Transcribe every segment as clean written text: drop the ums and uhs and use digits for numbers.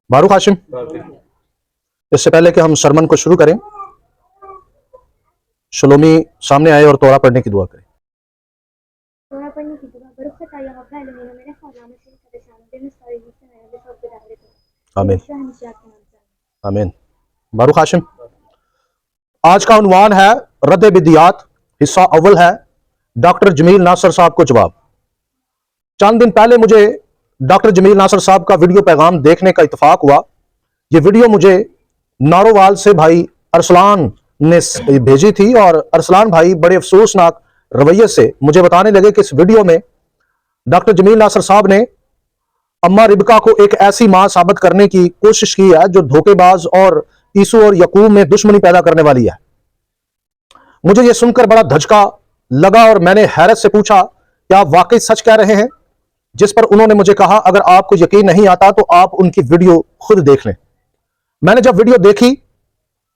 बारूक हाशिम, इससे पहले कि हम सरमन को शुरू करें, शलोमी सामने आए और तोरा पढ़ने की दुआ करें। तोरा पढ़ने की दुआ। आमीन आमीन। बारूक हाशिम, आज का उन्वान है रद्द बिदियात, हिस्सा अव्वल है डॉक्टर जमील नासर साहब को जवाब। चंद दिन पहले मुझे डॉक्टर जमील नासर साहब का वीडियो पैगाम देखने का इत्तेफाक हुआ। ये वीडियो मुझे नारोवाल से भाई अरसलान ने भेजी थी और अरसलान भाई बड़े अफसोसनाक रवैये से मुझे बताने लगे कि इस वीडियो में डॉक्टर जमील नासर साहब ने अम्मा रिबका को एक ऐसी मां साबित करने की कोशिश की है जो धोखेबाज और ईसू और यकूब में दुश्मनी पैदा करने वाली है। मुझे यह सुनकर बड़ा धचका लगा और मैंने हैरत से पूछा, क्या आप वाकई सच कह रहे हैं? जिस पर उन्होंने मुझे कहा, अगर आपको यकीन नहीं आता तो आप उनकी वीडियो खुद देख लें। मैंने जब वीडियो देखी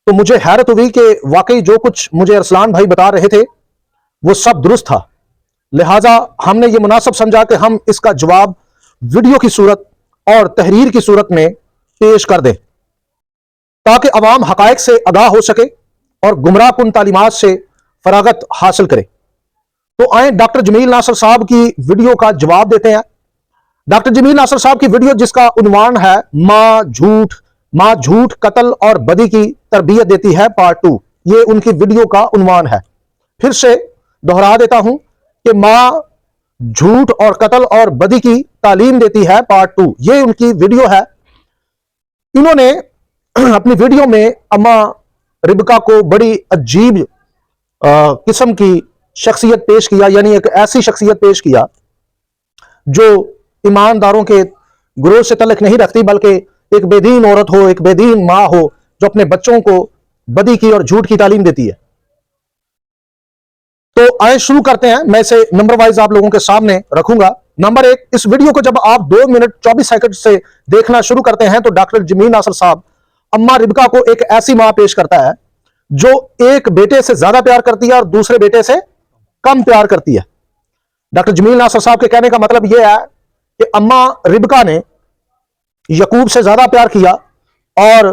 तो मुझे हैरत हुई कि वाकई जो कुछ मुझे अरसलान भाई बता रहे थे वो सब दुरुस्त था। लिहाजा हमने ये मुनासिब समझा कि हम इसका जवाब वीडियो की सूरत और तहरीर की सूरत में पेश कर दें ताकि अवाम हकायक से आगाह हो सके और गुमराह कुन तालीमात से फरागत हासिल करे। तो आए डॉक्टर जमील नासर साहब की वीडियो का जवाब देते हैं। डॉक्टर जमील नासर साहब की वीडियो जिसका उन्वान है मां झूठ कत्ल और बदी की तरबियत देती है पार्ट 2, ये उनकी वीडियो का उन्वान है। फिर से दोहरा देता हूं कि मां झूठ और कत्ल और बदी की तालीम देती है पार्ट 2, ये उनकी वीडियो है। इन्होंने अपनी वीडियो में अम्मा रिबका को बड़ी अजीब किस्म की शख्सियत पेश किया, यानी एक ऐसी शख्सियत पेश किया जो ईमानदारों के ग्रोह से तल्लुक नहीं रखती, बल्कि एक बेदीन औरत हो, एक बेदीन मां हो जो अपने बच्चों को बदी की और झूठ की तालीम देती है। तो आए शुरू करते हैं। मैं इसे नंबर वाइज आप लोगों के सामने रखूंगा। नंबर 1, इस वीडियो को जब आप 2 मिनट 24 सेकंड से देखना शुरू करते हैं तो डॉक्टर जमील नासर साहब अम्मा रिबका को एक ऐसी मां पेश करता है जो एक बेटे से ज्यादा प्यार करती है और दूसरे बेटे से कम प्यार करती है। डॉक्टर जमील नासर साहब के कहने का मतलब यह है कि अम्मा रिबका ने यकूब से ज्यादा प्यार किया और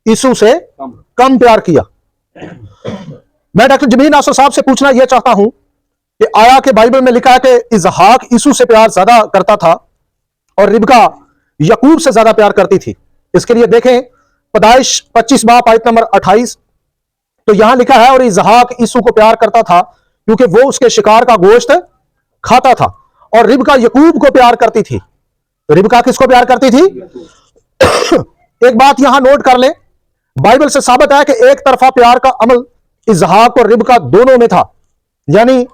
ईसू से कम प्यार किया। मैं डॉक्टर जमील नासर साहब से पूछना यह चाहता हूं कि आया कि बाइबल में लिखा है कि इसहाक ईसू से प्यार ज्यादा करता था और रिबका यकूब से ज्यादा प्यार करती थी। इसके लिए देखें पैदाइश 25 बाब आयत नंबर 28। तो यहां लिखा है, और इसहाक ईसू को प्यार करता था क्योंकि वो उसके शिकार का गोश्त खाता था, और रिबका यकूब को प्यार करती थी। रिबका किसको प्यार करती थी? एक बात यहां नोट कर लें, बाइबल से साबित है कि एक तरफा प्यार का अमल इसहाक और रिबका दोनों में था। यानी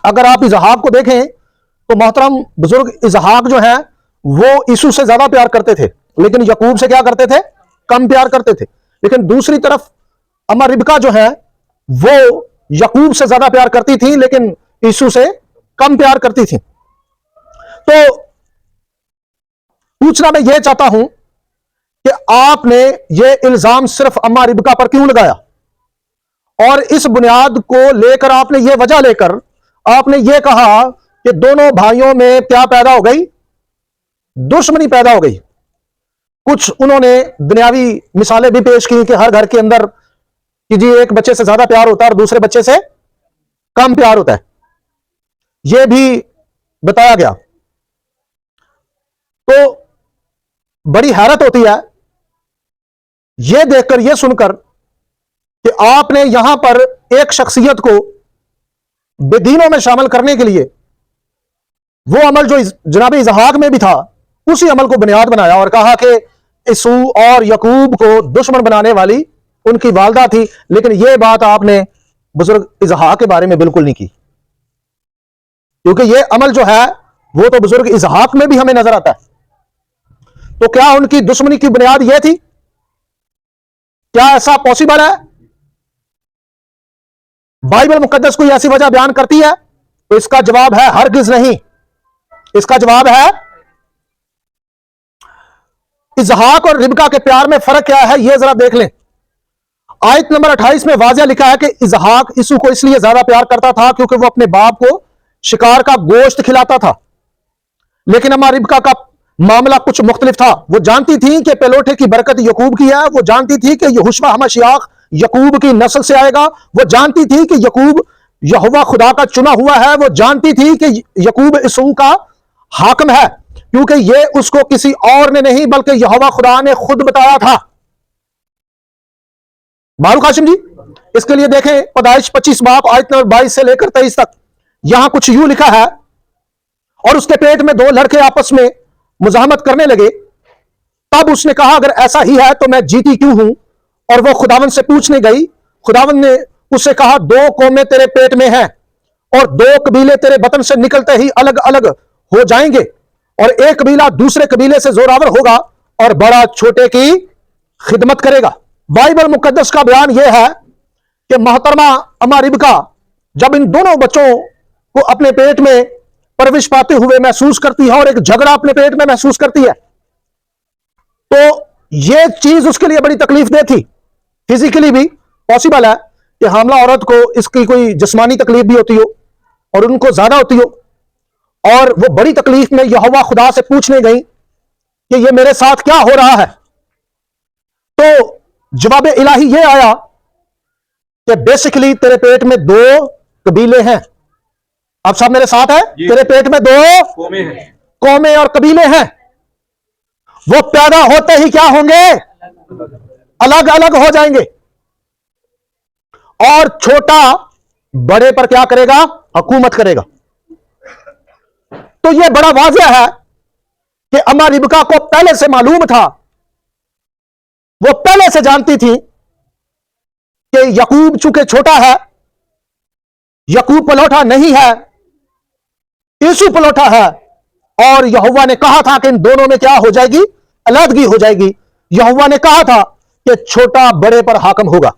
अगर आप इसहाक को देखें तो मोहतरम बुजुर्ग इसहाक जो है वो ईसू से ज्यादा प्यार करते थे, लेकिन यकूब से क्या करते थे? कम प्यार करते थे। लेकिन दूसरी तरफ अम्मा रिबका जो है वो यकूब से ज्यादा प्यार करती थी लेकिन ईसू से कम प्यार करती थी। तो पूछना मैं यह चाहता हूं कि आपने यह इल्जाम सिर्फ अम्मा रिबका पर क्यों लगाया, और इस बुनियाद को लेकर आपने यह वजह लेकर आपने यह कहा कि दोनों भाइयों में क्या पैदा हो गई? दुश्मनी पैदा हो गई। कुछ उन्होंने दुनियावी मिसालें भी पेश की कि हर घर के अंदर कि जी एक बच्चे से ज्यादा प्यार होता है और दूसरे बच्चे से कम प्यार होता है, यह भी बताया गया। तो बड़ी हैरत होती है यह देखकर, यह सुनकर कि आपने यहां पर एक शख्सियत को बेदीनों में शामिल करने के लिए वो अमल जो जनाब इसहाक में भी था उसी अमल को बुनियाद बनाया और कहा कि ईसू और यकूब को दुश्मन बनाने वाली उनकी वालदा थी। लेकिन यह बात आपने बुजुर्ग इसहाक के बारे में बिल्कुल नहीं की। क्योंकि ये अमल जो है वो तो बुजुर्ग इजहाक में भी हमें नजर आता है। तो क्या उनकी दुश्मनी की बुनियाद यह थी? क्या ऐसा पॉसिबल है? बाइबल मुकद्दस कोई ऐसी वजह बयान करती है? तो इसका जवाब है हरगिज नहीं। इसका जवाब है इजहाक और रिबका के प्यार में फर्क क्या है, यह जरा देख लें। आयत नंबर 28 में वाज़िह लिखा है कि इजहाक यीशु को इसलिए ज्यादा प्यार करता था क्योंकि वो अपने बाप को शिकार का गोश्त खिलाता था। लेकिन अम्मा रिबका का मामला कुछ मुख्तलिफ था। वो जानती थी कि पेलोठे की बरकत यकूब की है। वो जानती थी कि यहोशू हमाशियाख यकूब की नस्ल से आएगा। वो जानती थी कि यकूब यहोवा खुदा का चुना हुआ है। वो जानती थी कि यकूब इसू का हाकिम है, क्योंकि ये उसको किसी और ने नहीं बल्कि यहोवा खुदा ने खुद बताया था। बारूक हाशिम जी, इसके लिए देखें पैदाइश 25 बाब आयत नंबर 22 से लेकर 23 तक। यहां कुछ यूं लिखा है, और उसके पेट में 2 लड़के आपस में मुजाहमत करने लगे। तब उसने कहा, अगर ऐसा ही है तो मैं जीती क्यों हूं? और वो खुदावन से पूछने गई। खुदावन ने उससे कहा, 2 कौमें तेरे पेट में हैं और 2 कबीले तेरे बतन से निकलते ही अलग अलग हो जाएंगे, और एक कबीला दूसरे कबीले से जोरावर होगा और बड़ा छोटे की खिदमत करेगा। बाइबल मुकद्दस का बयान यह है कि मोहतरमा अम्मा रिबका जब इन दोनों बच्चों को अपने पेट में परवरिश पाते हुए महसूस करती है और एक झगड़ा अपने पेट में महसूस करती है, तो यह चीज उसके लिए बड़ी तकलीफ दे थी। फिजिकली भी पॉसिबल है कि हामला औरत को इसकी कोई जिस्मानी तकलीफ भी होती हो और उनको ज्यादा होती हो, और वो बड़ी तकलीफ में यहोवा खुदा से पूछने गई कि ये मेरे साथ क्या हो रहा है। तो जवाब इलाही ये आया कि बेसिकली तेरे पेट में 2 कबीले हैं। आप सब मेरे साथ है? तेरे पेट में 2 कौमें और कबीले हैं। वो पैदा होते ही क्या होंगे? अलग अलग हो जाएंगे, और छोटा बड़े पर क्या करेगा? हुकूमत करेगा। तो यह बड़ा वाज़िह है कि अम्मा रिबका को पहले से मालूम था, वो पहले से जानती थी कि यकूब चूंकि छोटा है, यकूब पलौठा नहीं है, यीशु पलौठा है, और यहोवा ने कहा था कि इन दोनों में क्या हो जाएगी? अलहदगी हो जाएगी। यहोवा ने कहा था कि छोटा बड़े पर हाकिम होगा,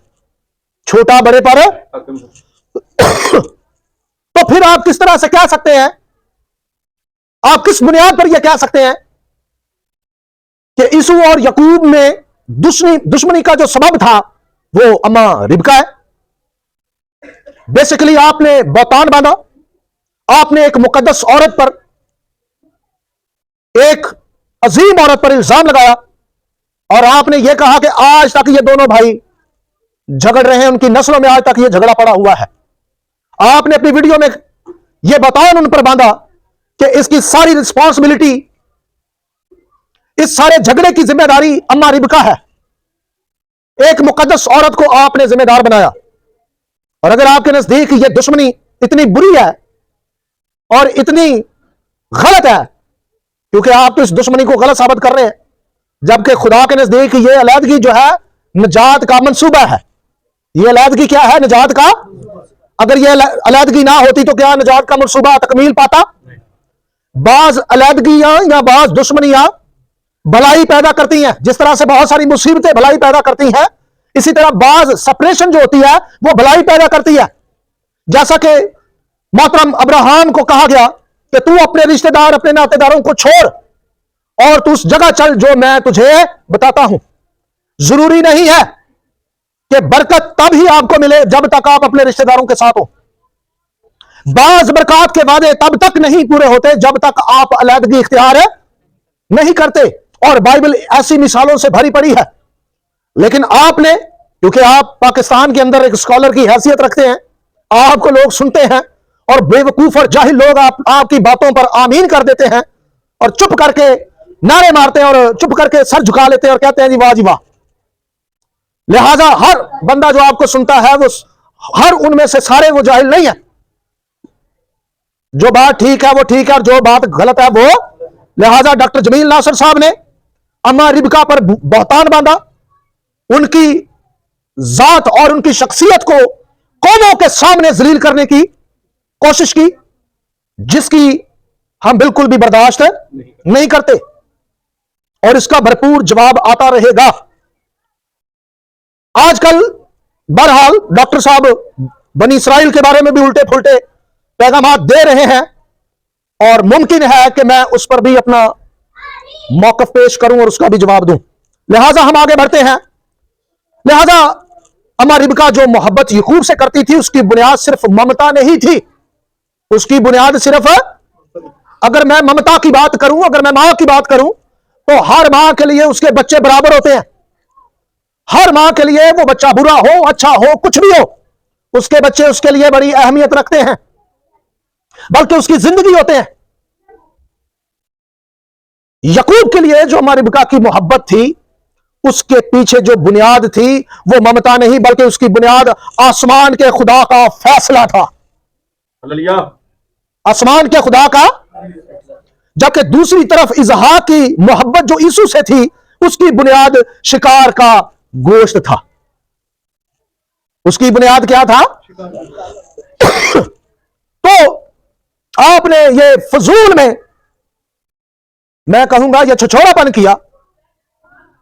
छोटा बड़े पर। तो फिर आप किस तरह से कह सकते हैं, आप किस बुनियाद पर यह कह सकते हैं कि यीशु और यकूब में दुश्मनी का जो सबब था वो अम्मा रिबका है? बेसिकली आपने बौतान बांधा, आपने एक मुकद्दस औरत पर, एक अजीम औरत पर इल्जाम लगाया, और आपने यह कहा कि आज तक ये दोनों भाई झगड़ रहे हैं, उनकी नस्लों में आज तक यह झगड़ा पड़ा हुआ है। आपने अपनी वीडियो में यह बतौन उन पर बांधा कि इसकी सारी रिस्पॉन्सिबिलिटी, इस सारे झगड़े की जिम्मेदारी अम्मा रिबका है। एक मुकद्दस औरत को आपने जिम्मेदार बनाया। और अगर आपके नजदीक यह दुश्मनी इतनी बुरी है और इतनी गलत है, क्योंकि आप तो इस दुश्मनी को गलत साबित कर रहे हैं, जबकि खुदा के नजदीक यह अलहदगी जो है निजात का मंसूबा है। यह अलहदगी क्या है? निजात का। अगर यह अलहदगी ना होती तो क्या निजात का मंसूबा तकमील पाता? बाज अलहदगियां या बाज दुश्मनियां भलाई पैदा करती हैं। जिस तरह से बहुत सारी मुसीबतें भलाई पैदा करती हैं, इसी तरह बाज सेपरेशन जो होती है वो भलाई पैदा करती है। जैसा कि मोहतरम अब्राहम को कहा गया कि तू अपने रिश्तेदार, अपने नातेदारों को छोड़ और तू उस जगह चल जो मैं तुझे बताता हूं। जरूरी नहीं है कि बरकत तब ही आपको मिले जब तक आप अपने रिश्तेदारों के साथ हो। बाज बरकत के वादे तब तक नहीं पूरे होते जब तक आप अलहदगी इख्तियार नहीं करते, और बाइबल ऐसी मिसालों से भरी पड़ी है। लेकिन आपने, क्योंकि आप पाकिस्तान के अंदर एक स्कॉलर की हैसियत रखते हैं, आपको लोग सुनते हैं और बेवकूफ और जाहिल लोग आपकी बातों पर आमीन कर देते हैं और चुप करके नारे मारते हैं और चुप करके सर झुका लेते हैं और कहते हैं जी वाह जी वाह। लिहाजा हर बंदा जो आपको सुनता है वो हर उनमें से सारे वो जाहिल नहीं है। जो बात ठीक है वो ठीक है और जो बात गलत है वो। लिहाजा डॉक्टर जमील नासर साहब ने अम्मा रिबका पर बहतान बांधा, उनकी जात और उनकी शख्सियत को कौमों के सामने जलील करने की कोशिश की, जिसकी हम बिल्कुल भी बर्दाश्त नहीं करते, और इसका भरपूर जवाब आता रहेगा। आजकल बहरहाल डॉक्टर साहब बनी इसराइल के बारे में भी उल्टे फुल्टे पैगाम दे रहे हैं, और मुमकिन है कि मैं उस पर भी अपना मौकफ पेश करूं और उसका भी जवाब दूं। लिहाजा हम आगे बढ़ते हैं। लिहाजा अम्मा रिबका जो मोहब्बत यकूब से करती थी, उसकी बुनियाद सिर्फ ममता नहीं थी। उसकी बुनियाद सिर्फ, अगर मैं ममता की बात करूं, अगर मैं मां की बात करूं, तो हर मां के लिए उसके बच्चे बराबर होते हैं। हर मां के लिए वो बच्चा बुरा हो, अच्छा हो, कुछ भी हो, उसके बच्चे उसके लिए बड़ी अहमियत रखते हैं, बल्कि उसकी जिंदगी होते हैं। यकूब के लिए जो अम्मा रिबका की मोहब्बत थी, उसके पीछे जो बुनियाद थी वो ममता नहीं, बल्कि उसकी बुनियाद आसमान के खुदा का फैसला था। आसमान के खुदा का। जबकि दूसरी तरफ इजहाक की मोहब्बत जो यीशु से थी, उसकी बुनियाद शिकार का गोश्त था। उसकी बुनियाद क्या था? तो आपने ये फजूल में, मैं कहूंगा, ये छछोड़ापन किया,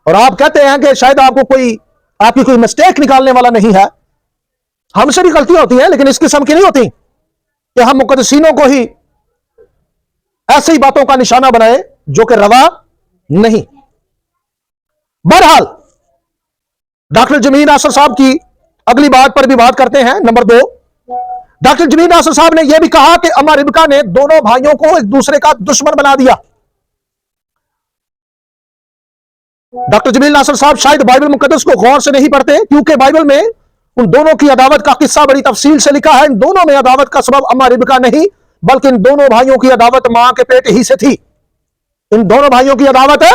और आप कहते हैं कि शायद आपकी कोई मिस्टेक निकालने वाला नहीं है। हमसे भी गलतियां होती हैं, लेकिन इस किस्म की नहीं होती कि हम मुकद्दसीनों को ही ऐसी बातों का निशाना बनाए जो कि रवा नहीं। बहरहाल डॉक्टर जमील नासर साहब की अगली बात पर भी बात करते हैं। नंबर 2, डॉक्टर जमील नासर साहब ने यह भी कहा कि अम्मा रिबका ने दोनों भाइयों को एक दूसरे का दुश्मन बना दिया। डॉक्टर जमील नासर साहब शायद बाइबल मुकद्दस को गौर से नहीं पढ़ते, क्योंकि बाइबल में उन दोनों की अदावत का किस्सा बड़ी तफसील से लिखा है। इन दोनों में अदावत का सबब अम्मा रिबका नहीं, बल्कि इन दोनों भाइयों की अदावत मां के पेट ही से थी। इन दोनों भाइयों की अदावत है।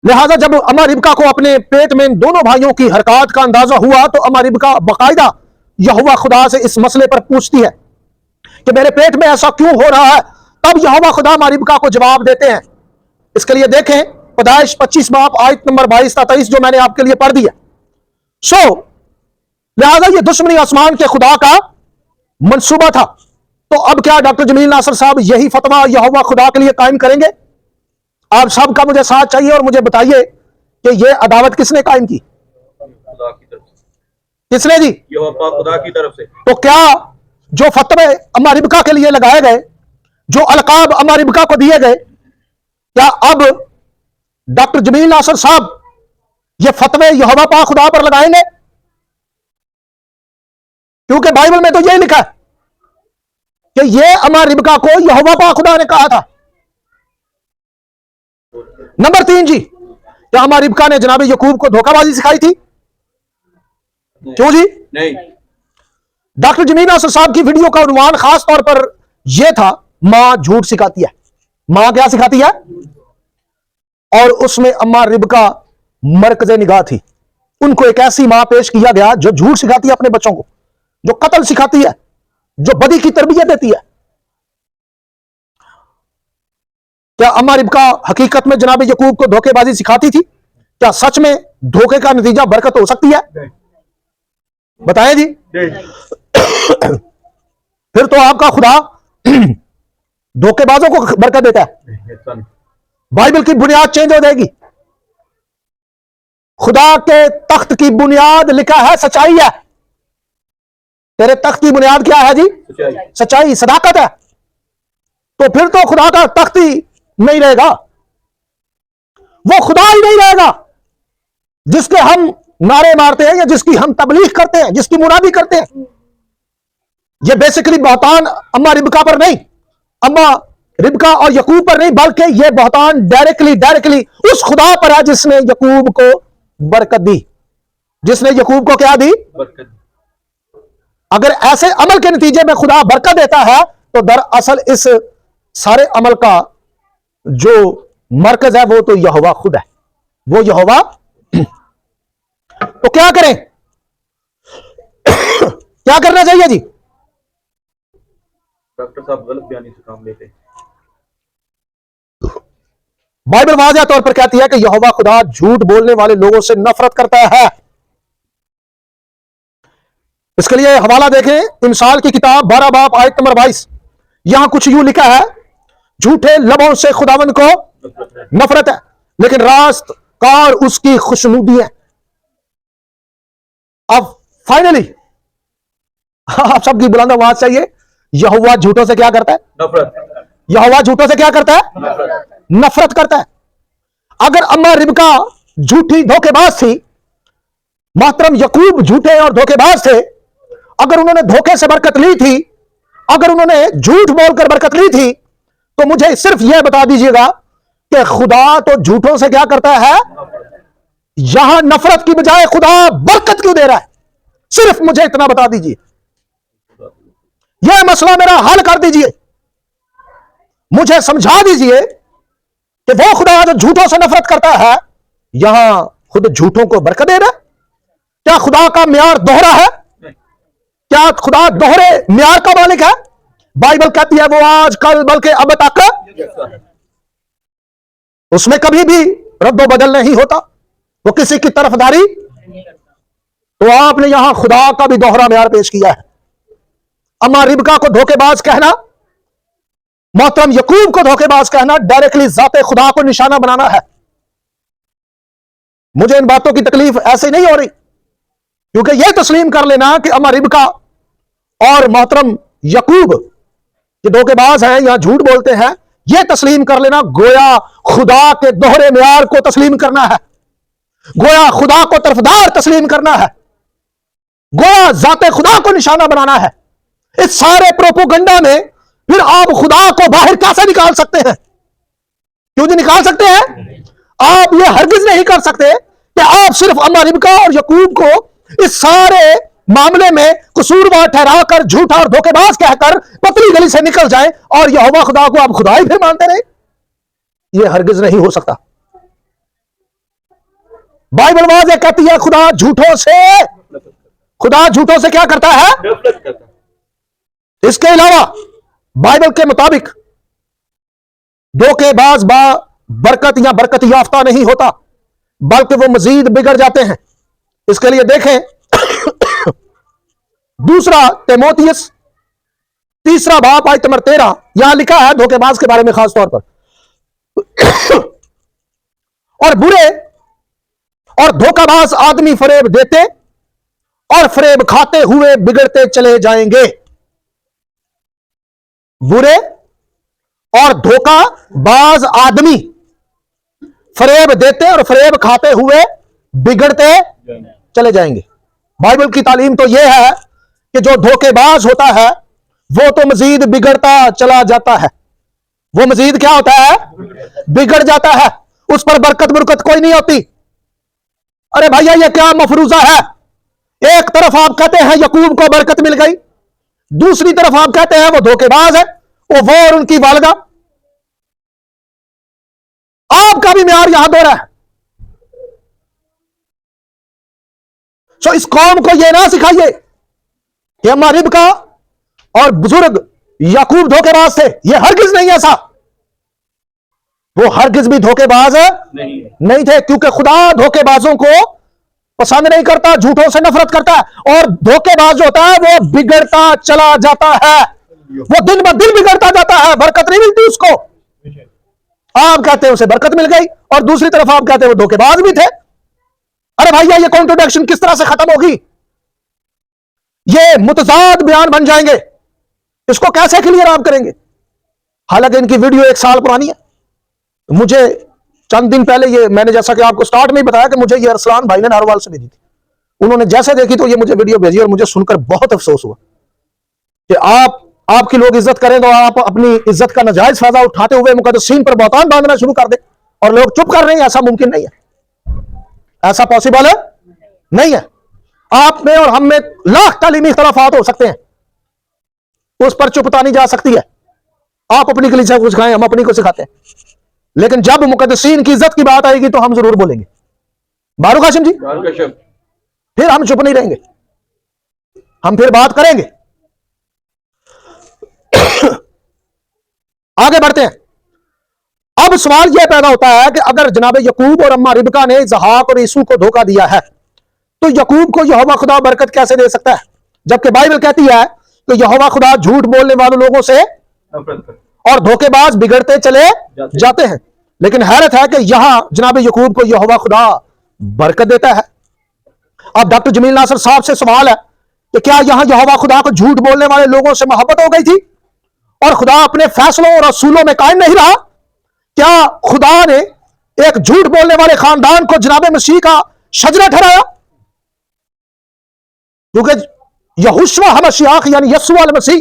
लिहाजा जब अम्मा रिबका को अपने पेट में इन दोनों भाइयों की हरकत का अंदाजा हुआ, तो अम्मा रिबका बाकायदा यहोवा खुदा से इस मसले पर पूछती है कि मेरे पेट में ऐसा क्यों हो रहा है। तब यहोवा खुदा अम्मा रिबका को जवाब देते हैं। इसके लिए देखें पैदाइश 25 बाब आयत नंबर 22-23 जो मैंने आपके लिए पढ़ दिया। लिहाजा ये दुश्मनी आसमान के खुदा का मंसूबा था। तो अब क्या डॉक्टर जमील नासर साहब यही फतवा यहोवा खुदा के लिए कायम करेंगे? आप सबका मुझे साथ चाहिए और मुझे बताइए कि यह अदावत किसने कायम की? खुदा की तरफ से। किसने दी? यहोवा खुदा की तरफ से। तो क्या जो फतवे अम्मा रिबका के लिए लगाए गए, जो अलकाब अम्मा रिबका को दिए गए, क्या अब डॉक्टर जमील नासर साहब ये फतवे यहोवा पाक खुदा पर लगाएंगे? क्योंकि बाइबल में तो यही लिखा है कि ये अम्मा रिबका को यहोवा पाक खुदा ने कहा था। नंबर 3 जी, क्या अम्मा रिबका ने जनाब यकूब को धोखाबाजी सिखाई थी? क्यों जी? नहीं। डॉक्टर जमील नासर साहब की वीडियो का उन्वान खास तौर पर यह था, मां झूठ सिखाती है। मां क्या सिखाती है? और उसमें अम्मा रिबका मरकज़े निगाह थी। उनको एक ऐसी मां पेश किया गया जो झूठ सिखाती है अपने बच्चों को, जो कत्ल सिखाती है, जो बदी की तरबियत देती है। क्या अम्मा रिबका हकीकत में जनाब यकूब को धोखेबाजी सिखाती थी? क्या सच में धोखे का नतीजा बरकत हो सकती है? बताएं जी। फिर तो आपका खुदा धोखेबाजों को बरकत देता है। बाइबल की बुनियाद चेंज हो जाएगी। खुदा के तख्त की बुनियाद लिखा है सच्चाई है। तेरे तख्त की बुनियाद क्या है जी? सच्चाई, सदाकत है। तो फिर तो खुदा का तख्त ही नहीं रहेगा, वो खुदा ही नहीं रहेगा जिसके हम नारे मारते हैं या जिसकी हम तबलीग करते हैं, जिसकी मुनादी करते हैं। ये बेसिकली बहतान अम्मा रिबका पर नहीं, अम्मा रिबका और यकूब पर नहीं, बल्कि यह बहतान डायरेक्टली उस खुदा पर है जिसने यकूब को बरकत दी। जिसने यकूब को क्या दी? बरकत। अगर ऐसे अमल के नतीजे में खुदा बरकत देता है, तो दरअसल इस सारे अमल का जो मरकज है वो तो यहोवा खुद है, वो यहोवा। तो क्या करें? क्या करना चाहिए जी? डॉक्टर साहब गलत बयानी से काम लेते हैं। बाइबल वाज़ेह तौर पर कहती है कि यहोवा खुदा झूठ बोलने वाले लोगों से नफरत करता है। इसके लिए हवाला देखें, इमसाल की किताब 12 बाब आयत नंबर 22। यहां कुछ यूं लिखा है, झूठे लबों से खुदावन को नफरत है, लेकिन रास्त कार उसकी खुशनुदी है। अब फाइनली आप सबकी बुलंद आवाज चाहिए, यहोवा झूठों से क्या करता है? नफरत। यहोवा झूठों से क्या करता है? नफरत करता है। अगर अम्मा रिबका झूठी धोखेबाज थी, मोहतरम यकूब झूठे और धोखेबाज थे, अगर उन्होंने धोखे से बरकत ली थी, अगर उन्होंने झूठ बोलकर बरकत ली थी, तो मुझे सिर्फ यह बता दीजिएगा कि खुदा तो झूठों से क्या करता है? यहां नफरत की बजाय खुदा बरकत क्यों दे रहा है? सिर्फ मुझे इतना बता दीजिए, यह मसला मेरा हल कर दीजिए, मुझे समझा दीजिए कि वो खुदा जो झूठों से नफरत करता है, यहां खुद झूठों को बरकत दे रहा है। क्या खुदा का म्यार दोहरा है? क्या खुदा दोहरे म्यार का मालिक है? बाइबल कहती है वो आज कल बल्कि अब तक, उसमें कभी भी रद्दो बदल नहीं होता, वो किसी की तरफदारी। तो आपने यहां खुदा का भी दोहरा म्यार पेश किया है। अम्मा रिबका को धोखेबाज कहना, मोहतरम यकूब को धोखेबाज कहना, डायरेक्टली जाते खुदा को निशाना बनाना है। मुझे इन बातों की तकलीफ ऐसे नहीं हो रही, क्योंकि यह तस्लीम कर लेना कि अम्मा रिबका और मोहतरम यकूब ये धोखेबाज हैं या झूठ बोलते हैं, यह तस्लीम कर लेना गोया खुदा के दोहरे म्यार को तस्लीम करना है, गोया खुदा को तरफदार तस्लीम करना है, गोया जाते खुदा को निशाना बनाना है। इस सारे प्रोपोगंडा में फिर आप खुदा को बाहर कैसे निकाल सकते हैं? क्यों नहीं निकाल सकते हैं? आप ये हरगिज नहीं कर सकते कि आप सिर्फ अम्मा रिबका और यकूब को इस सारे मामले में कसूरवार ठहराकर झूठा और धोखेबाज कहकर पतली गली से निकल जाएं और यहोवा खुदा को आप खुदा ही फिर मानते रहे। यह हरगिज नहीं हो सकता। बाइबल वाज़ेह कहती है खुदा झूठों से क्या करता है? नफरत करता है। इसके अलावा बाइबल के मुताबिक धोखेबाज बरकत या बरकत याफ्ता नहीं होता, बल्कि वो मजीद बिगड़ जाते हैं। इसके लिए देखें दूसरा तीमुथियुस 3 बाब आयत नंबर 13, यहां लिखा है धोखेबाज के बारे में खास तौर पर, और बुरे और धोखाबाज आदमी फरेब देते और फरेब खाते हुए बिगड़ते चले जाएंगे। बुरे और धोखाबाज आदमी फरेब देते और फरेब खाते हुए बिगड़ते चले जाएंगे। बाइबल की तालीम तो यह है कि जो धोखेबाज होता है वो तो मजीद बिगड़ता चला जाता है। वो मजीद क्या होता है? बिगड़ जाता है। उस पर बरकत कोई नहीं होती। अरे भैया ये क्या मफरूजा है? एक तरफ आप कहते हैं यकूब को बरकत मिल गई, दूसरी तरफ आप कहते हैं वो धोखेबाज है, वो और उनकी वालिदा। आपका भी म्यार यहां दोहरा है। सो इस कौम को यह ना सिखाइए कि अम्मा रिबका और बुजुर्ग याकूब धोखेबाज थे। यह हरगिज नहीं ऐसा। वो हरगिज भी धोखेबाज नहीं थे, क्योंकि खुदा धोखेबाजों को पसंद नहीं करता, झूठों से नफरत करता है। और धोखेबाज जो होता है वो बिगड़ता चला जाता है, वो दिन ब दिन बिगड़ता जाता है, बरकत नहीं मिलती उसको। आप कहते हैं उसे बरकत मिल गई और दूसरी तरफ आप कहते हैं वो धोखेबाज भी थे। अरे भैया ये कॉन्ट्रोडिक्शन किस तरह से खत्म होगी? ये मुतजाद बयान बन जाएंगे। इसको कैसे क्लियर आप करेंगे? हालांकि इनकी वीडियो 1 साल पुरानी है। मुझे चंद दिन पहले ये मैंने जैसा कि आपको स्टार्ट में ही बताया कि मुझे ये अरसलान भाई ने नारोवाल से भेजी थी। उन्होंने जैसे देखी तो ये मुझे वीडियो भेजी और मुझे सुनकर बहुत अफसोस हुआ कि आपकी लोग इज्जत करें तो आप अपनी इज्जत का नाजायज फायदा उठाते हुए मुकद्दसीन पर बहतान बांधना शुरू कर दे और लोग चुप कर रहे हैं। ऐसा मुमकिन नहीं है, ऐसा पॉसिबल है नहीं है। आप में और हम में लाख तालीमी इख्तलाफात हो सकते हैं, उस पर चुपता नहीं जा सकती है। आप अपनी कलीसिया को सिखाएं, हम अपनी को सिखाते हैं, लेकिन जब मुकद्दसीन की इज्जत की बात आएगी तो हम जरूर बोलेंगे। बारूक हाशिम जी, फिर हम चुप नहीं रहेंगे, हम फिर बात करेंगे। आगे बढ़ते हैं। अब सवाल यह पैदा होता है कि अगर जनाब यकूब और अम्मा रिबका ने इसहाक और ईसू को धोखा दिया है तो यकूब को यहोवा खुदा बरकत कैसे दे सकता है, जबकि बाइबल कहती है कि यहोवा खुदा झूठ बोलने वाले लोगों से नफरत कर। और धोखेबाज बिगड़ते चले जाते हैं। लेकिन हैरत है कि यहां जनाब यकूब को यहोवा खुदा बरकत देता है। अब डॉक्टर जमील नासर साहब से सवाल है कि क्या यहां यहोवा खुदा को झूठ बोलने वाले लोगों से मोहब्बत हो गई थी और खुदा अपने फैसलों और असूलों में कायम नहीं रहा? क्या खुदा ने एक झूठ बोलने वाले खानदान को जनाब मसीह का शजरा ठहराया? क्योंकि यहोशुआ हमशियाख यानी यस्सुआ अल मसीह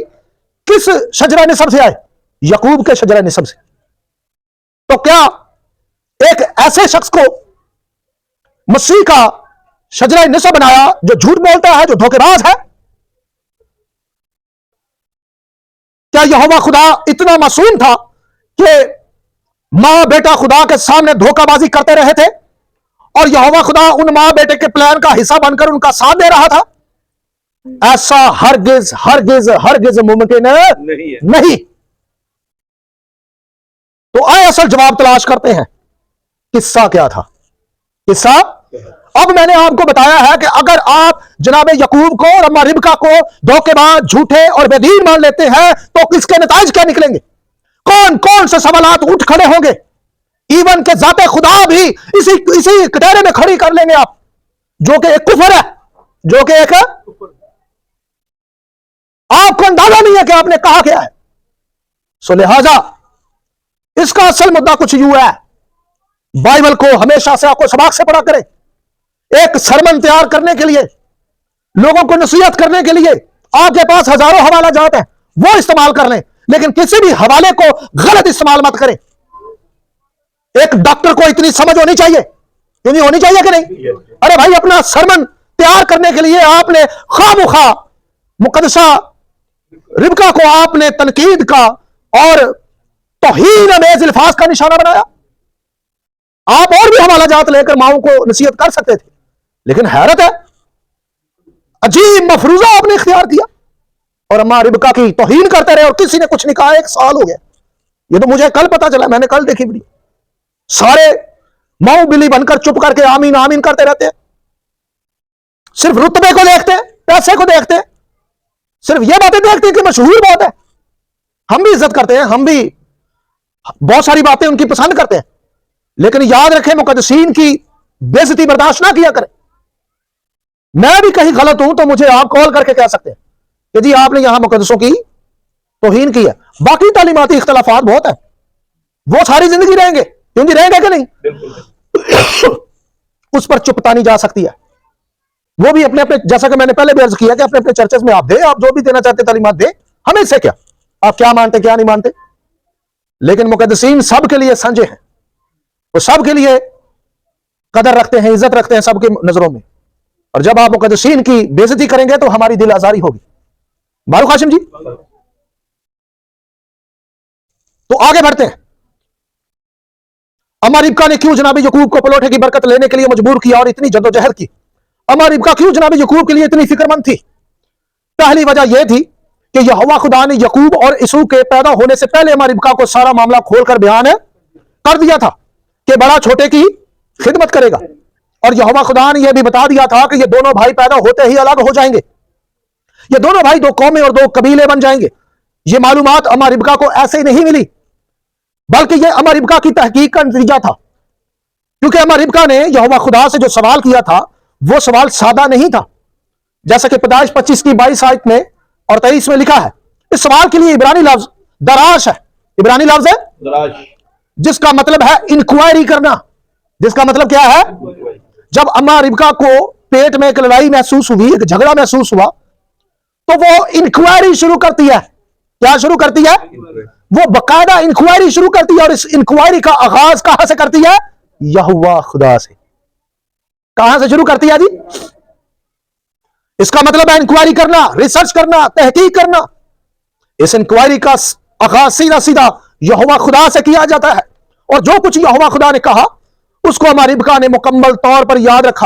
किस शजरा निसब से आए? यकूब के शजरा निसब से। तो क्या एक ऐसे शख्स को मसीह का शजरा निसब बनाया जो झूठ बोलता है, जो धोखेबाज है? क्या यहोवा खुदा इतना मासूम था कि मां बेटा खुदा के सामने धोखाबाजी करते रहे थे और यहोवा खुदा उन मां बेटे के प्लान का हिस्सा बनकर उनका साथ दे रहा था? ऐसा हरगिज हरगिज हरगिज मुमकिन नहीं। तो आए असल जवाब तलाश करते हैं। किस्सा क्या था? किस्सा अब मैंने आपको बताया है कि अगर आप जनाब यकूब को और अम्मा रिबका को धोखेबाज, झूठे और बेदीन मान लेते हैं तो इसके नताइज क्या निकलेंगे? कौन कौन से सवालात उठ खड़े होंगे? इवन के जाते खुदा भी इसी कटहरे में खड़ी कर लेंगे आप, जो कि एक कुफर है, जो कि एक आपको अंदाजा नहीं है कि आपने कहा क्या है। सो लिहाजा इसका असल मुद्दा कुछ यूं है। बाइबल को हमेशा से आपको सबक से पढ़ा करें। एक सरमन तैयार करने के लिए, लोगों को नसीहत करने के लिए आपके पास हजारों हवाला जात है, वो इस्तेमाल कर लें, लेकिन किसी भी हवाले को गलत इस्तेमाल मत करें। एक डॉक्टर को इतनी समझ होनी चाहिए, क्यों होनी चाहिए कि नहीं? अरे भाई, अपना सरमन तैयार करने के लिए आपने खामुखा मुकद्दसा रिबका को आपने तनकीद का और तौहीन अमेज़ अल्फाज का निशाना बनाया। आप और भी हवाला जात लेकर माओं को नसीहत कर सकते थे, लेकिन हैरत है, अजीब मफरूजा आपने इख्तियार किया और अम्मा रिबका की तौहीन करते रहे और किसी ने कुछ नहीं कहा। 1 साल हो गया। ये तो मुझे कल पता चला, मैंने कल देखी वीडियो। सारे माऊ बिल्ली बनकर चुप करके आमीन आमीन करते रहते हैं, सिर्फ रुतबे को देखते हैं, पैसे को देखते हैं, सिर्फ ये बातें देखते हैं कि मशहूर बहुत है। हम भी इज्जत करते हैं, हम भी बहुत सारी बातें उनकी पसंद करते हैं, लेकिन याद रखें मुकद्दसीन की बेइज्जती बर्दाश्त ना किया करें। मैं भी कहीं गलत हूं तो मुझे आप कॉल करके कह सकते हैं कि जी आपने यहां मुकद्दसों की तौहीन की है। बाकी तालीमाती इख्तलाफात बहुत है, वो सारी जिंदगी रहेंगे, क्योंकि रहेंगे कि नहीं? उस पर चुपता नहीं जा सकती है। वो भी अपने अपने, जैसा कि मैंने पहले भी अर्ज किया कि अपने अपने चर्चेस में आप दे, आप जो भी देना चाहते तालीमात दे, हमें इससे क्या, आप क्या मानते क्या नहीं मानते। लेकिन मुकद्दसीन सबके लिए संजय हैं, वो सबके लिए कदर रखते हैं, इज्जत रखते हैं सबकी नजरों में। और जब आप मुकद्दसीन की बेइज्जती करेंगे तो हमारी दिल आजारी होगी। बारूक हाशिम जी, तो आगे बढ़ते हैं। अम्मा रिबका ने क्यों जनाब यकूब को पलोठे की बरकत लेने के लिए मजबूर किया और इतनी जद्दोजहद की? अम्मा रिबका क्यों जनाब यकूब के लिए इतनी फिक्रमंद थी? पहली वजह यह थी कि यहोवा खुदा ने यकूब और इसू के पैदा होने से पहले अम्मा रिबका को सारा मामला खोलकर बयान कर दिया था कि बड़ा छोटे की खिदमत करेगा। और यहोवा खुदा ने यह भी बता दिया था कि ये दोनों भाई पैदा होते ही अलग हो जाएंगे, ये दोनों भाई 2 कौमें और 2 कबीले बन जाएंगे। ये मालूमात अम्मा रिबका को ऐसे ही नहीं मिली, बल्कि यह अम्मा रिबका की तहकीक का नतीजा था। क्योंकि अम्मा रिबका ने यहोवा खुदा से जो सवाल किया था वो सवाल सादा नहीं था। जैसा कि पैदाइश 25 की 22 आयत में और 23 में लिखा है। इस सवाल के लिए इब्रानी लफ्ज दराश है, इब्रानी लफ्ज है दराश, जिसका मतलब है इंक्वायरी करना। जिसका मतलब क्या है? जब अम्मा रिबका को पेट में एक लड़ाई महसूस हुई, एक झगड़ा महसूस हुआ, तो वो इंक्वायरी शुरू करती है। क्या शुरू करती है? वो बकायदा इंक्वायरी शुरू करती है। और इस इंक्वायरी का आगाज कहां से करती है? यहोवा खुदा से। कहां से शुरू करती है जी? इसका मतलब है इंक्वायरी करना, रिसर्च करना, तहकीक करना। इस इंक्वायरी का आगाज सीधा सीधा यहोवा खुदा से किया जाता है। और जो कुछ यहोवा खुदा ने कहा उसको अम्मा रिबका ने मुकम्मल तौर पर याद रखा।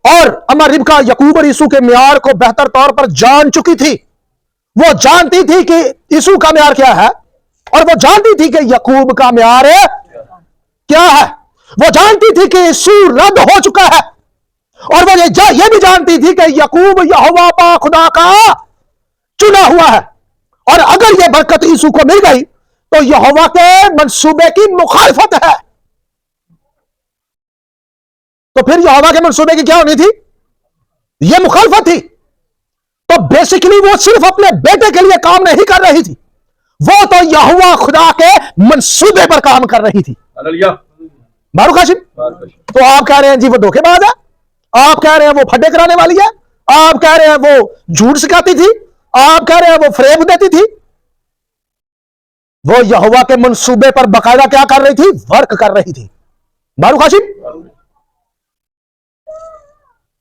और अम्मा रिबका यकूब और यीशु के म्यार को बेहतर तौर पर जान चुकी थी। वो जानती थी कि यीशु का म्यार क्या है और वो जानती थी कि यकूब का म्यार क्या है। वो जानती थी कि यीशु रद्द हो चुका है और वो ये भी जानती थी कि यकूब यहोवा पाक खुदा का चुना हुआ है। और अगर यह बरकत यीशु को मिल गई तो यहोवा के मंसूबे की मुखालफत है। तो फिर यहोवा के मंसूबे की क्या होनी थी? यह मुखालफत थी। तो बेसिकली वो सिर्फ अपने बेटे के लिए काम नहीं कर रही थी, वो तो यहोवा खुदा के मंसूबे पर काम कर रही थी। हालेलुया। बारूक हाशिम। तो आप कह रहे हैं जी वो धोखेबाज है, आप कह रहे हैं वो फड्डे कराने वाली है, आप कह रहे हैं वो झूठ सिखाती थी, आप कह रहे हैं वो फ्रेब देती थी। वो यहोवा के मंसूबे पर बकायदा क्या कर रही थी? वर्क कर रही थी। बारूक हाशिम।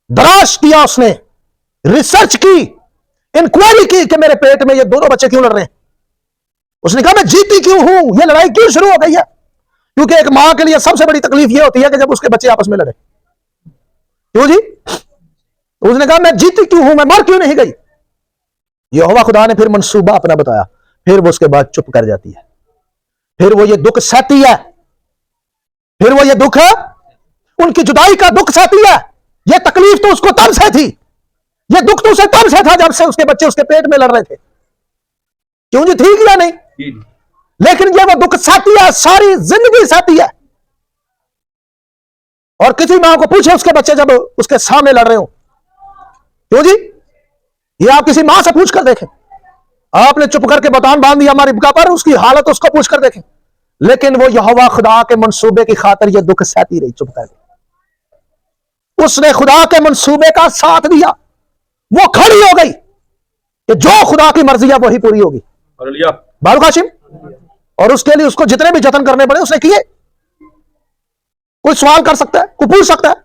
तलाश किया उसने, रिसर्च की, इंक्वायरी की कि मेरे पेट में ये दोनों बच्चे क्यों लड़ रहे हैं। उसने कहा मैं जीती क्यों हूं, ये लड़ाई क्यों शुरू हो गई है? क्योंकि एक मां के लिए सबसे बड़ी तकलीफ ये होती है कि जब उसके बच्चे आपस में लड़े। क्यों जी? तो उसने कहा मैं जीती क्यों हूं, मैं मर क्यों नहीं गई। यहोवा खुदा ने फिर मंसूबा अपना बताया, फिर वो उसके बाद चुप कर जाती है, फिर वो ये दुख सहती है, फिर वो ये दुख उनकी जुदाई का दुख सहती है। ये तकलीफ तो उसको तब से थी, ये दुख तो उसे तब से था जब से उसके बच्चे उसके पेट में लड़ रहे थे। क्यों जी? ठीक या नहीं? लेकिन ये वो दुख सहती है, सारी जिंदगी सहती है। और किसी मां को पूछे उसके बच्चे जब उसके सामने लड़ रहे हो, क्यों जी? ये आप किसी मां से पूछ कर देखें। आपने चुप करके बतान बांध दिया हमारी रिबका पर, उसकी हालत उसको पूछ कर देखें। लेकिन वो यहोवा खुदा के मंसूबे की खातिर ये दुख सहती रही चुप करके। उसने खुदा के मंसूबे का साथ दिया, वो खड़ी हो गई कि जो खुदा की मर्जी है वही पूरी होगी। हालेलुया। बारूक हाशिम। और उसके लिए उसको जितने भी जतन करने पड़े उसने किए। कोई सवाल कर सकता है, कोई पूछ सकता है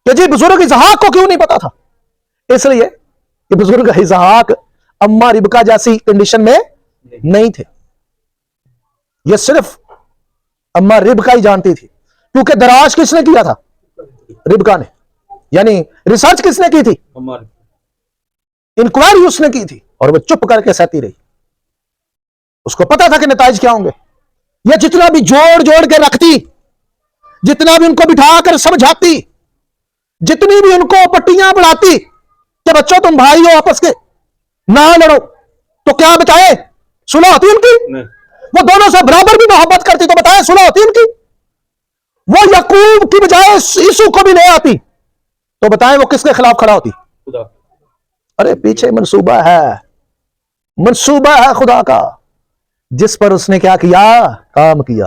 कि जी बुजुर्ग इसहाक को क्यों नहीं पता था? इसलिए कि बुजुर्ग इसहाक अम्मा रिबका जैसी कंडीशन में नहीं थे। यह सिर्फ अम्मा रिबका ही जानती थी, क्योंकि दराज किसने किया था? रिबका ने। यानी रिसर्च किसने की थी? इंक्वायरी उसने की थी, और वो चुप करके सहती रही। उसको पता था कि नतीजे क्या होंगे। ये जितना भी जोड़ जोड़ के रखती, जितना भी उनको बिठाकर समझाती, जितनी भी उनको पट्टियां बढ़ाती कि बच्चों तुम भाई हो आपस के, ना लड़ो, तो क्या बताए? सुलह होती उनकी? वो दोनों से बराबर भी मोहब्बत करती, तो बताए सुलह होती उनकी? वो याकूब की बजाय यीशु को भी ले आती, तो बताएं वो किसके खिलाफ खड़ा होती? खुदा। अरे पीछे मंसूबा है, मंसूबा है खुदा का, जिस पर उसने क्या किया? काम किया,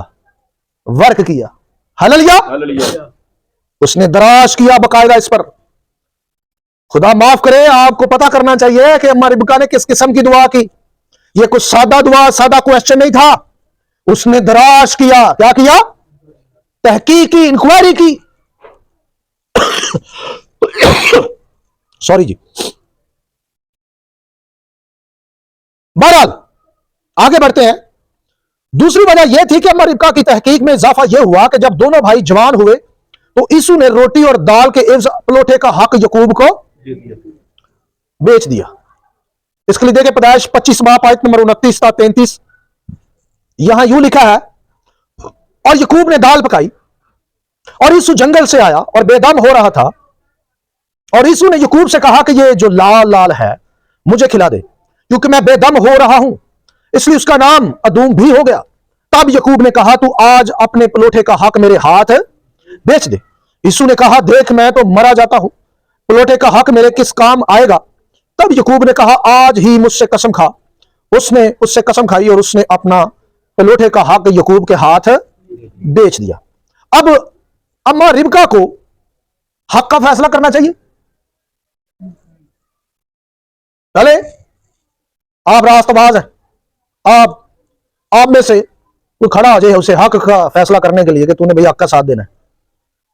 वर्क किया। हालेलुया। हालेलुया। उसने दराज किया बकायदा इस पर। खुदा माफ करे, आपको पता करना चाहिए कि अम्मा रिबका ने किस किस्म की दुआ की। यह कुछ सादा दुआ, सादा क्वेश्चन नहीं था। उसने दराज किया, क्या किया? तहकीक की, इंक्वायरी की। सॉरी जी। बहरहाल आगे बढ़ते हैं। दूसरी वजह यह थी कि अम्मा रिबका की तहकीक में इजाफा यह हुआ कि जब दोनों भाई जवान हुए तो यीशु ने रोटी और दाल के एवज पलोठे का हक याकूब को बेच दिया। इसके लिए देखे पैदाइश 25 बाब आयत नंबर 29 था 33। यहां यूं लिखा है, और याकूब ने दाल पकाई और यीशु जंगल से आया और बेदम हो रहा था, और यीशु ने याकूब से कहा कि ये जो लाल लाल है मुझे खिला दे, क्योंकि मैं बेदम हो रहा हूं। इसलिए उसका नाम अदूम भी हो गया। तब याकूब ने कहा, तू आज अपने पलोठे का हक मेरे हाथ बेच दे। यीशु ने कहा, देख मैं तो मरा जाता हूं, पलोठे का हक मेरे किस काम आएगा? तब याकूब ने कहा, आज ही मुझसे कसम खा। उसने उससे कसम खाई और उसने अपना पलोठे का हक याकूब के हाथ बेच दिया। अब अम्मा रिबका को हक का फैसला करना चाहिए। चले, आप रास्तबाज हैं, आप में से कोई खड़ा हो जाए उसे हक का फैसला करने के लिए कि तूने भैया हक का साथ देना है,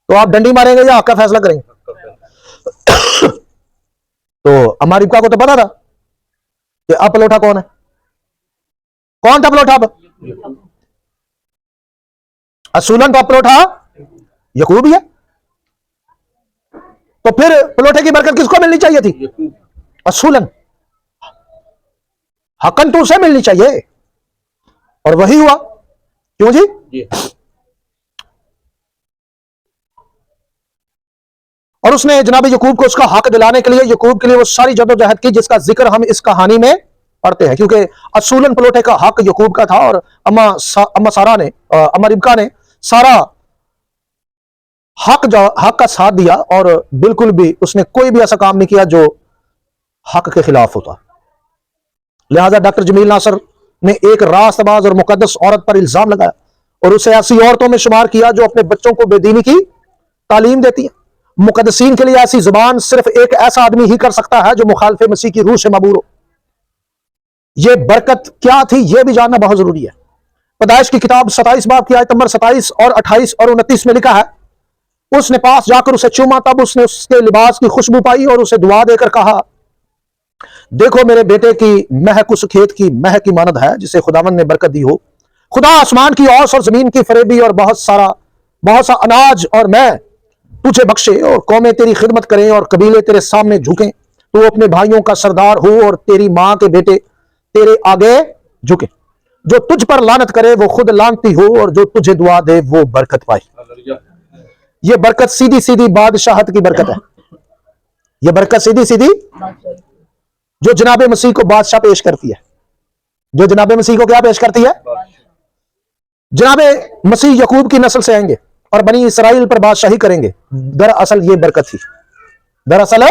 तो आप डंडी मारेंगे या हक का फैसला करेंगे? तो अम्मा रिबका को तो पता था कि अब पलोठा कौन है। कौन था पलोठा? अब असूलन तो पलोठा याकूब ही है। तो फिर पलोठे की बरकत किसको मिलनी चाहिए थी? असूलन, हकन तो उसे मिलनी चाहिए, और वही हुआ। क्यों जी? और उसने जनाब याकूब को उसका हक दिलाने के लिए, याकूब के लिए वो सारी जदोजहद की जिसका जिक्र हम इस कहानी में पढ़ते हैं, क्योंकि असूलन पलोटे का हक यकूब का था और अम्मा रिबका ने सारा हक का साथ दिया और बिल्कुल भी उसने कोई भी ऐसा काम नहीं किया जो हक के खिलाफ होता। लिहाजा डॉक्टर जमील नासर ने एक रास्तबाज और मुकद्दस औरत पर इल्जाम लगाया और उसे ऐसी औरतों में शुमार किया जो अपने बच्चों को बेदीनी की तालीम देती है। मुकद्दसीन के लिए ऐसी जुबान सिर्फ एक ऐसा आदमी ही कर सकता है जो मुखालिफ मसीह की रूह से मबूर हो। यह बरकत क्या थी यह भी जानना बहुत जरूरी है। पैदाइश की किताब 27 बाब की आयत नंबर 27 और 28 और 29 में लिखा है, उसने पास जाकर उसे चूमा, तब उसने उसके लिबास की खुशबू पाई और उसे दुआ देकर कहा, देखो मेरे बेटे की महक उस खेत की महक की मानद है जिसे खुदावंद ने बरकत दी हो। खुदा आसमान की औस और जमीन की फरेबी और बहुत सा अनाज और मैं तुझे बख्शे और कौमें तेरी खिदमत करें और कबीले तेरे सामने झुकें। तू अपने भाइयों का सरदार हो और तेरी मां के बेटे तेरे आगे झुके। जो तुझ पर लानत करे वो खुद लानती हो और जो तुझे दुआ दे वो बरकत पाए। ये बरकत सीधी सीधी बादशाहत की बरकत है। ये बरकत सीधी सीधी जो जनाब मसीह को बादशाह पेश करती है। जो जनाब मसीह को क्या पेश करती है? जनाब मसीह यकूब की नस्ल से आएंगे और बनी इसराइल पर बादशाही करेंगे। दरअसल ये बरकत थी। दरअसल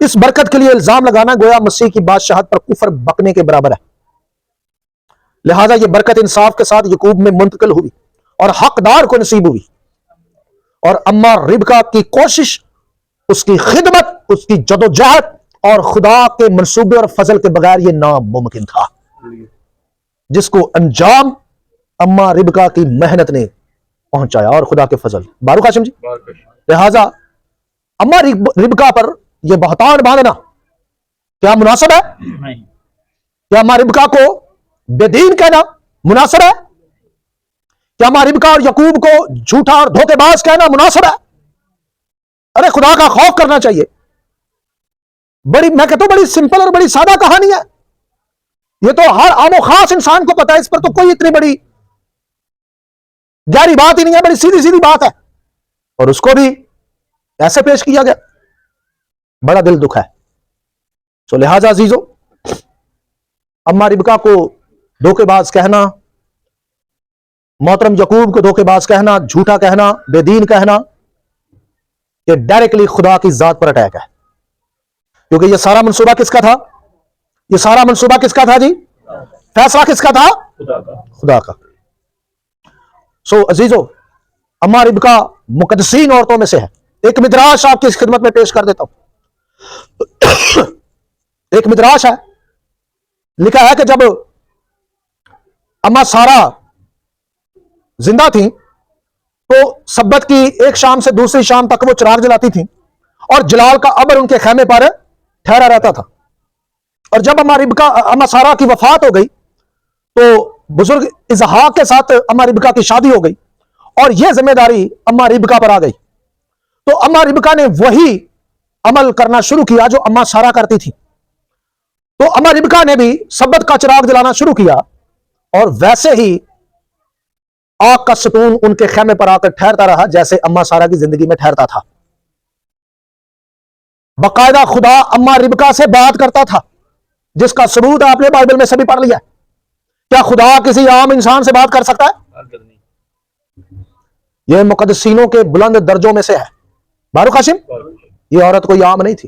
इस बरकत के लिए इल्जाम लगाना गोया मसीह की बादशाहत पर कुफर बकने के बराबर है। लिहाजा ये बरकत इंसाफ के साथ यकूब में मुंतकिल हुई और हकदार को नसीब हुई। और अम्मा रिबका की कोशिश, उसकी खिदमत, उसकी जदोजहद और खुदा के मंसूबे और फजल के बगैर यह नामुमकिन था, जिसको अंजाम अम्मा रिबका की मेहनत ने पहुंचाया और खुदा के फजल। बारूक हाशिम जी, लिहाजा अम्मा रिबका पर यह बहतान बांधना क्या मुनासिब है? क्या अम्मा रिबका को बेदीन कहना मुनासिब है? क्या अम्मा रिबका और यकूब को झूठा और धोखेबाज कहना मुनासिब है? अरे खुदा का खौफ करना चाहिए। मैं कहता हूं बड़ी सिंपल और बड़ी सादा कहानी है। ये तो हर आमो खास इंसान को पता है। इस पर तो कोई इतनी बड़ी गहरी बात ही नहीं है, बड़ी सीधी सीधी बात है। और उसको भी ऐसे पेश किया गया, बड़ा दिल दुख है। तो लिहाजा अजीजों, अम्मा रिबका को धोखेबाज कहना, मोहतरम यकूब को धोखेबाज कहना, झूठा कहना, बेदीन कहना, यह डायरेक्टली खुदा की जात पर अटैक है। क्योंकि यह सारा मंसूबा किसका था? यह सारा मंसूबा किसका था जी? फैसला किसका था? खुदा का। सो अजीजों, अम्मा रिबका मुकद्दसीन औरतों में से है। एक मिदराश आपकी इस खिदमत में पेश कर देता हूं। एक मिदराश है, लिखा है कि जब अम्मा सारा जिंदा थी तो सब्बत की एक शाम से दूसरी शाम तक वो चिराग जलाती थी और जलाल का अबर उनके खेमे पर ठहरा रहता था। और जब अम्मा सारा की वफात हो गई तो बुजुर्ग इजहाक के साथ अम्मा रिबका की शादी हो गई और यह जिम्मेदारी अम्मा रिबका पर आ गई। तो अम्मा रिबका ने वही अमल करना शुरू किया जो अम्मा सारा करती थी। तो अम्मा रिबका ने भी सब्बत का चिराग जलाना शुरू किया और वैसे ही आग का सतून उनके खेमे पर आकर ठहरता रहा जैसे अम्मा सारा की जिंदगी में ठहरता था। बाकायदा खुदा अम्मा रिबका से बात करता था, जिसका सबूत आपने बाइबल में सभी पढ़ लिया। क्या खुदा किसी आम इंसान से बात कर सकता है? यह मुकद्दसीनों के बुलंद दर्जों में से है। बारूक हाशिम, यह औरत कोई आम नहीं थी।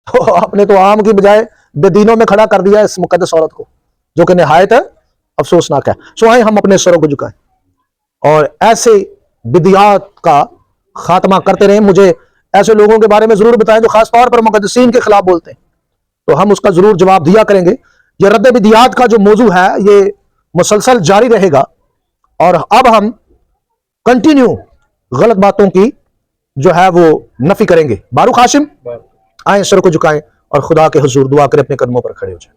तो आपने तो आम की बजाय बेदीनों में खड़ा कर दिया इस मुकद्दस औरत को, जो कि निहायत अफसोसनाक है। सो आए हम अपने सरों को झुकाएं और ऐसे बिदियात का खात्मा करते रहें। मुझे ऐसे लोगों के बारे में जरूर बताएं जो खासतौर पर मुकद्दसीन के खिलाफ बोलते हैं, तो हम उसका जरूर जवाब दिया करेंगे। ये रद्द बिदियात का जो मौजू है ये मुसलसल जारी रहेगा और अब हम कंटिन्यू गलत बातों की जो है वो नफी करेंगे। बारूक हाशिम, आए सर को झुकाएं और खुदा के हुजूर दुआ करें, अपने कदमों पर खड़े हो जाएं।